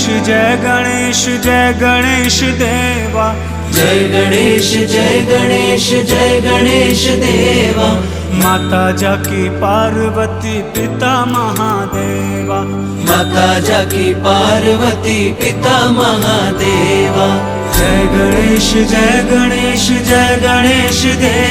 जय गणेश जय गणेश देवा। जय गणेश जय गणेश जय गणेश देवा। माता जाकी पार्वती पिता महादेवा। माता जाकी पार्वती पिता महादेवा। जय गणेश जय गणेश जय गणेश देवा।